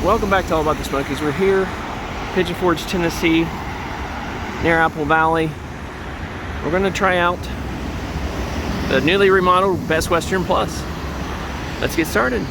Welcome back to All About the Smokies. We're here, Pigeon Forge, Tennessee, near Apple Valley. We're going to try out the newly remodeled Best Western Plus. Let's get started.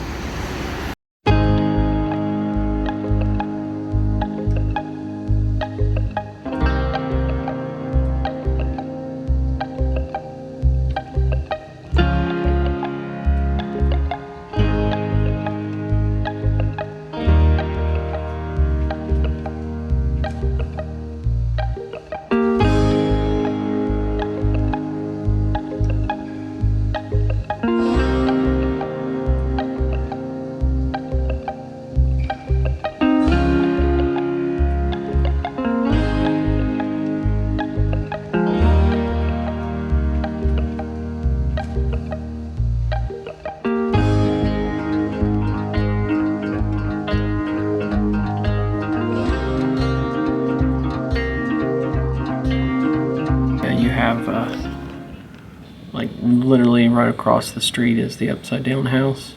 Like literally right across the street is the upside down house,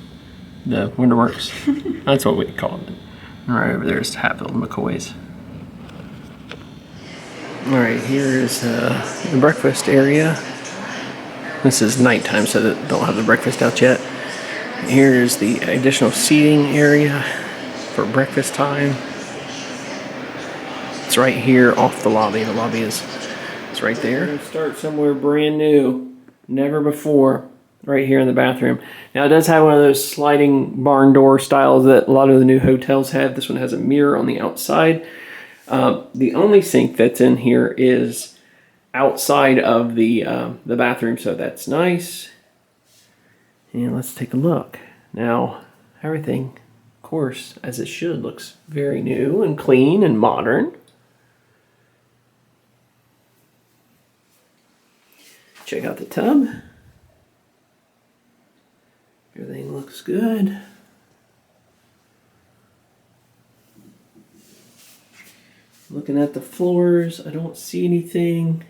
the Winterworks. That's what we call it. And right over there is Hatfield McCoy's. All right, here is the breakfast area. This is nighttime, so they don't have the breakfast out yet. Here's the additional seating area for breakfast time. It's right here off the lobby. The lobby is right there. We're gonna start somewhere brand new. Never before, right here in the bathroom. Now it does have one of those sliding barn door styles that a lot of the new hotels have. This one has a mirror on the outside. The only sink that's in here is outside of the bathroom, so that's nice. And let's take a look. Now, everything, of course, as it should, looks very new and clean and modern. Check out the tub. Everything looks good. Looking at the floors, I don't see anything.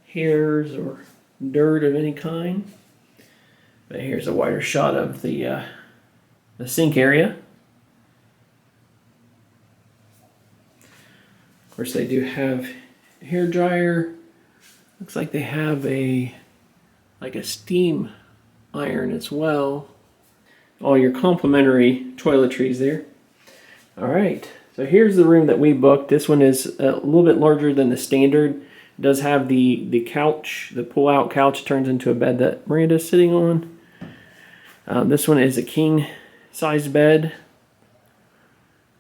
Hairs or dirt of any kind. But here's a wider shot of the sink area. Of course, they do have hair dryer. Looks like they have a steam iron as well. All your complimentary toiletries there. All right, so here's the room that we booked. This one is a little bit larger than the standard. It does have the couch, the pull-out couch turns into a bed that Miranda's sitting on. This one is a king-size bed.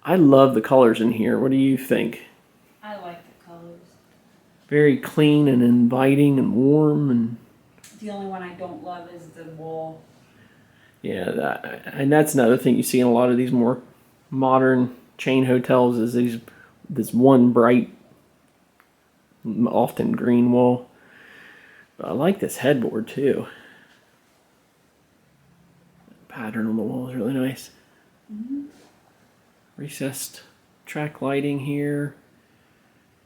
I love the colors in here. What do you think? I like the colors. Very clean and inviting and warm. And the only one I don't love is the wall. Yeah, and that's another thing you see in a lot of these more modern chain hotels is this one bright, often green wall. But I like this headboard too. The pattern on the wall is really nice. Mm-hmm. Recessed track lighting here.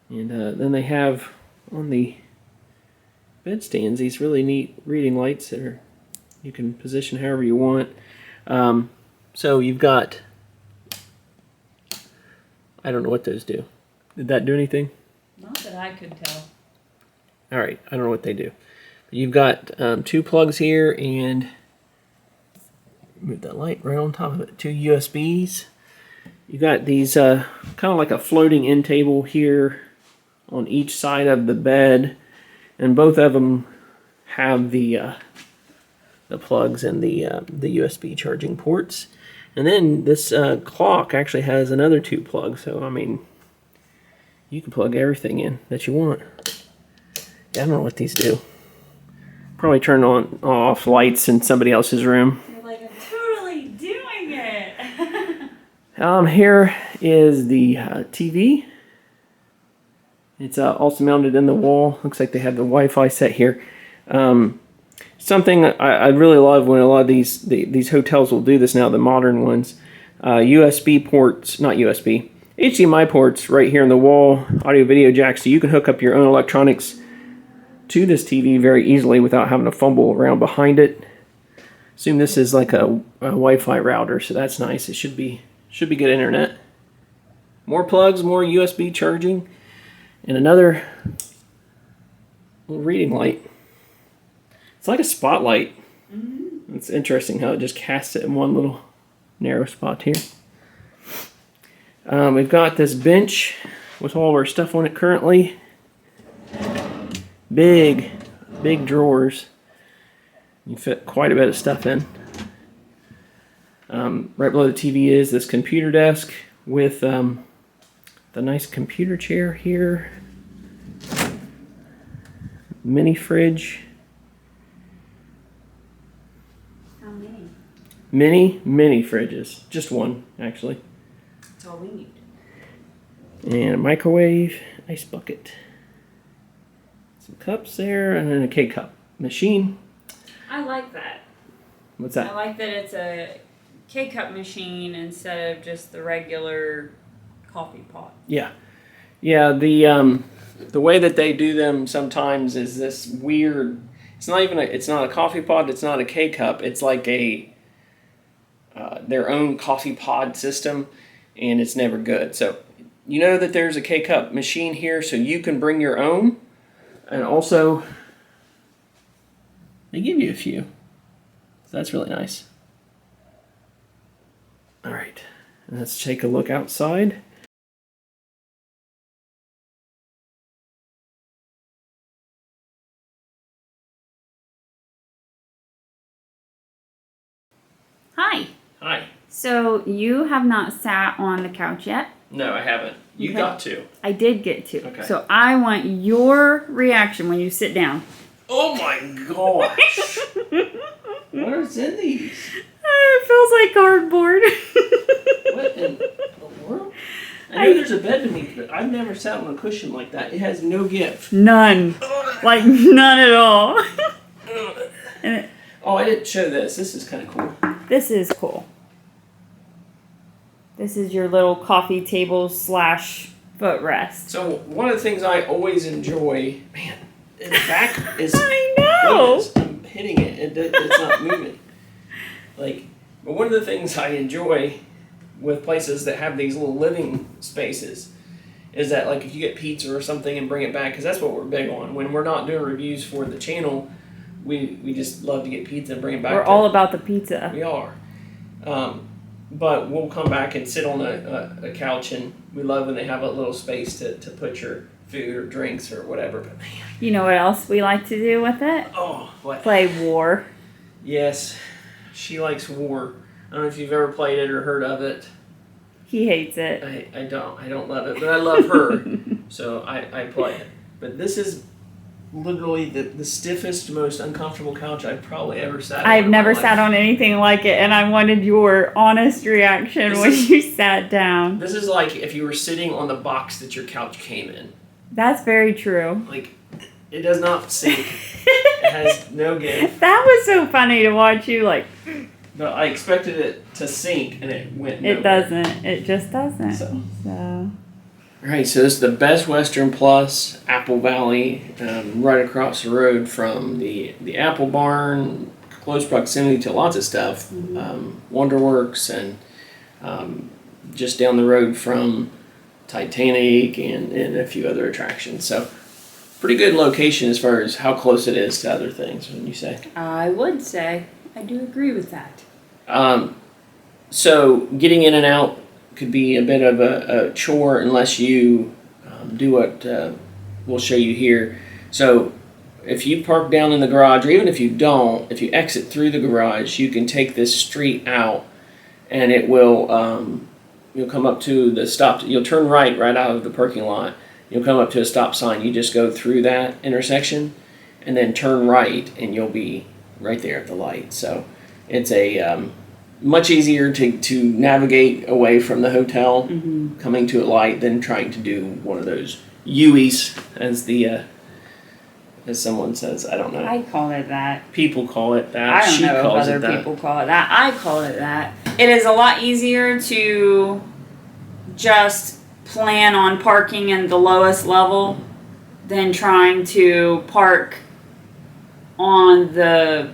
And then they have on the bedstands these really neat reading lights that you can position however you want. So you've got, I don't know what those do. Did that do anything? Not that I could tell. All right, I don't know what they do. You've got 2 plugs here and move that light right on top of it. 2 USBs. You got these kind of like a floating end table here on each side of the bed, and both of them have the plugs and the USB charging ports. And then this clock actually has another 2 plugs, so I mean, you can plug everything in that you want. Yeah, I don't know what these do. Probably turn on off lights in somebody else's room. You're like, I'm totally doing it. Here is the TV. It's also mounted in the wall. Looks like they have the Wi-Fi set here. Something I really love when a lot of these hotels will do this now, the modern ones. USB ports, not USB, HDMI ports right here in the wall, audio video jack, so you can hook up your own electronics to this TV very easily without having to fumble around behind it. Assume this is like a Wi-Fi router, so that's nice. It should be good internet. More plugs, more USB charging, and another little reading light. It's like a spotlight. Mm-hmm. It's interesting how it just casts it in one little narrow spot here. We've got this bench with all of our stuff on it currently. Big drawers. You fit quite a bit of stuff in. Right below the TV is this computer desk with the nice computer chair here. Mini fridge. How many? Mini fridges. Just one, actually. That's all we need. And a microwave, ice bucket. Some cups there, and then a K-cup machine. I like that. What's that? I like that it's a K-cup machine instead of just the regular coffee pot. Yeah. Yeah, the way that they do them sometimes is this weird. It's not a coffee pot. It's not a K cup. It's like their own coffee pod system, and it's never good. So you know that there's a K cup machine here, so you can bring your own, and also they give you a few. So that's really nice. All right, let's take a look outside. Hi. Hi. So you have not sat on the couch yet? No, I haven't. You Okay. got to. I did get to. Okay. So I want your reaction when you sit down. Oh my gosh. What is in these? It feels like cardboard. What in the world? I know there's a bed beneath, but I've never sat on a cushion like that. It has no give. None. Like none at all. And Oh, I didn't show this. This is kind of cool. this is cool. This is your little coffee table / footrest. So one of the things I always enjoy, man, the back is. I know. Goodness, I'm hitting it. It's not moving. But one of the things I enjoy with places that have these little living spaces is that, like, if you get pizza or something and bring it back, because that's what we're big on. When we're not doing reviews for the channel, we just love to get pizza and bring it back. We're all about the pizza. We are. But we'll come back and sit on a couch, and we love when they have a little space to put your food or drinks or whatever. But man. You know what else we like to do with it? Oh, what? Play war. Yes. She likes war. I don't know if you've ever played it or heard of it. He hates it. I don't love it, but I love her. So I play it. But this is literally the stiffest, most uncomfortable couch I've probably ever sat on. I've in my never life. sat on anything like it, and I wanted your honest reaction when you sat down. This is like if you were sitting on the box that your couch came in. That's very true. Like, it does not sink. It has no give. That was so funny to watch you, like... But I expected it to sink, and it went nowhere. It doesn't. It just doesn't. So. So. Alright, so this is the Best Western Plus, Apple Valley, right across the road from the Apple Barn, close proximity to lots of stuff, Wonderworks, and just down the road from Titanic and a few other attractions. So, pretty good location as far as how close it is to other things, wouldn't you say? I would say. I do agree with that. So, getting in and out could be a bit of a chore unless you do what we'll show you here. So if you park down in the garage, or even if you don't, if you exit through the garage, you can take this street out, and it will you'll come up to the stop. You'll turn right out of the parking lot. You'll come up to a stop sign. You just go through that intersection and then turn right, and you'll be right there at the light. So it's a much easier to navigate away from the hotel, coming to a light, than trying to do one of those U-ies, as someone says. I don't know. I call it that. People call it that. I don't She know if calls other it that. people call it that. I call it that. It is a lot easier to just plan on parking in the lowest level than trying to park on the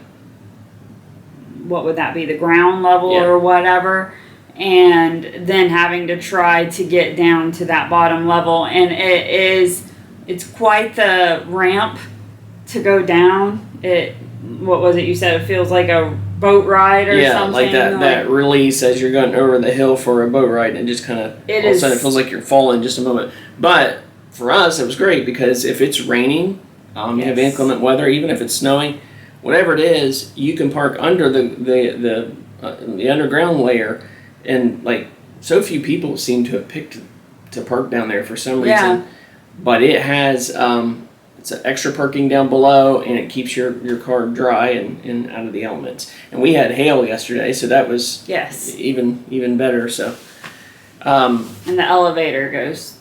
what would that be, the ground level Yeah. or whatever, and then having to try to get down to that bottom level. And it's quite the ramp to go down. What was it you said? It feels like a boat ride or something. Like that release as you're going over the hill for a boat ride, and it just kind of all of a sudden it feels like you're falling just a moment. But for us, it was great because if it's raining, you have inclement weather, even if it's snowing, whatever it is, you can park under the underground layer, and like so few people seem to have picked to park down there for some reason. Yeah. But it has it's an extra parking down below, and it keeps your car dry and out of the elements. And we had hail yesterday, so that was even better. So and the elevator goes.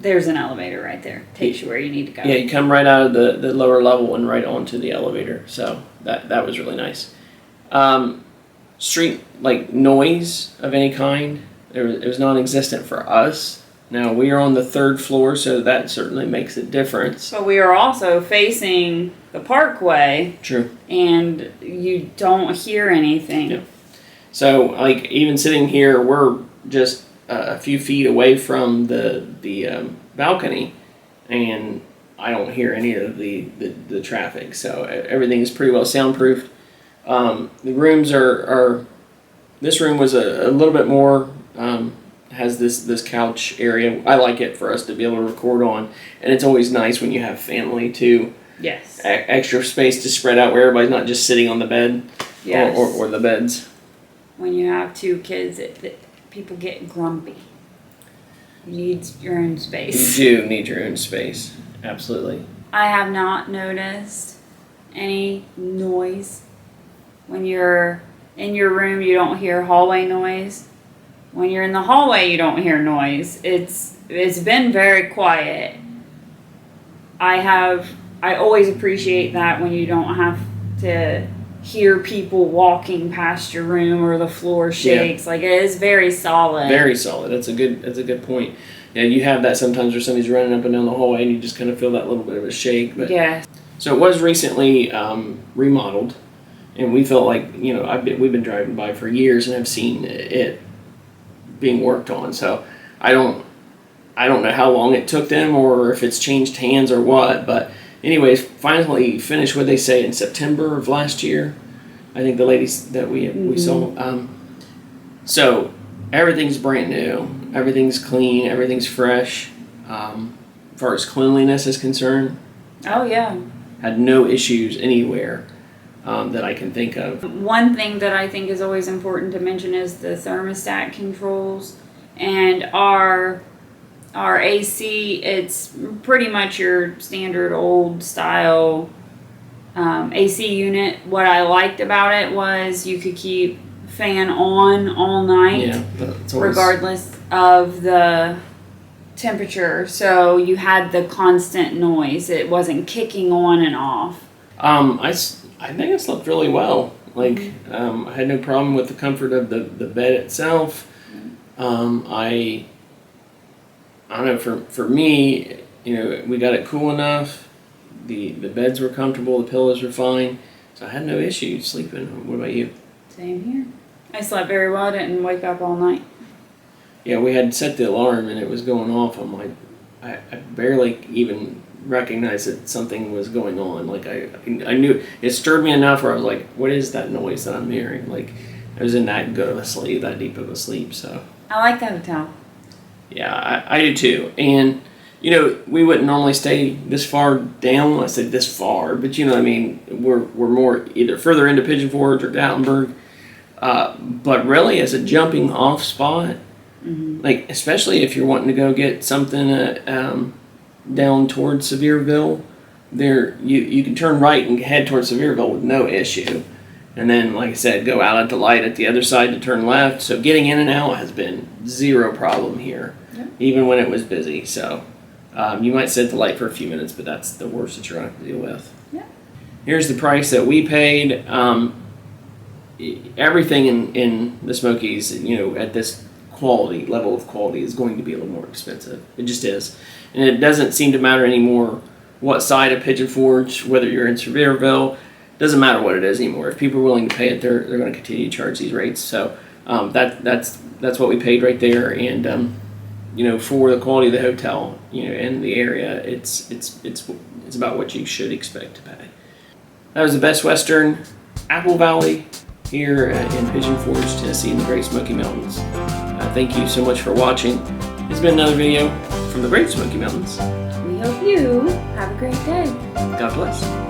There's an elevator right there. Takes you where you need to go. Yeah, you come right out of the lower level and right onto the elevator. So that was really nice. Street like noise of any kind, it was non-existent for us. Now we are on the 3rd floor, so that certainly makes a difference. But we are also facing the parkway. True. And you don't hear anything. Yeah. So like even sitting here, we're just a few feet away from the balcony, and I don't hear any of the traffic. So everything is pretty well soundproofed. The rooms are this room was a little bit more has this couch area. I like it for us to be able to record on, and it's always nice when you have family too. Yes. Extra space to spread out where everybody's not just sitting on the bed. Yes. or the beds. When you have 2 kids, people get grumpy. You need your own space. You do need your own space. Absolutely. I have not noticed any noise. When you're in your room, you don't hear hallway noise. When you're in the hallway, you don't hear noise. It's been very quiet. I always appreciate that when you don't have to hear people walking past your room or the floor shakes. Like it is very solid. Very solid. That's a good point. Yeah, you have that sometimes where somebody's running up and down the hallway and you just kind of feel that little bit of a shake. But yeah. So it was recently remodeled, and we felt like we've been driving by for years and have seen it being worked on. So I don't know how long it took them or if it's changed hands or what, but anyways, finally finished what they say in September of last year. I think the ladies that we saw. So everything's brand new. Everything's clean. Everything's fresh. As far as cleanliness is concerned. Oh, yeah. Had no issues anywhere that I can think of. One thing that I think is always important to mention is the thermostat controls. And our AC, it's pretty much your standard old style AC unit. What I liked about it was you could keep fan on all night, regardless of the temperature. So you had the constant noise. It wasn't kicking on and off. I think I slept really well. Like I had no problem with the comfort of the bed itself. I don't know, for me, we got it cool enough. The beds were comfortable, the pillows were fine, so I had no issues sleeping. What about you? Same here. I slept very well. I didn't wake up all night. Yeah, we had set the alarm and it was going off. I'm like, I barely even recognized that something was going on. Like I knew it stirred me enough where I was like, what is that noise that I'm hearing? Like I was in that good of a sleep, that deep of a sleep. So I like that hotel. Yeah, I do too. And we wouldn't normally stay this far down. I say this far, but I mean, we're more either further into Pigeon Forge or Gatlinburg. But really, as a jumping off spot, like especially if you're wanting to go get something down towards Sevierville, there you can turn right and head towards Sevierville with no issue. And then, like I said, go out at the light at the other side to turn left. So getting in and out has been zero problem here, even when it was busy. So you might sit at the light for a few minutes, but that's the worst that you're going to have to deal with. Yeah. Here's the price that we paid. Everything in the Smokies, at this level of quality is going to be a little more expensive. It just is. And it doesn't seem to matter anymore what side of Pigeon Forge, whether you're in Sevierville, doesn't matter what it is anymore. If people are willing to pay it, they're going to continue to charge these rates. So that's what we paid right there, and for the quality of the hotel, and the area, it's about what you should expect to pay. That was the Best Western Apple Valley here in Pigeon Forge, Tennessee, in the Great Smoky Mountains. Thank you so much for watching. It's been another video from the Great Smoky Mountains. We hope you have a great day. God bless.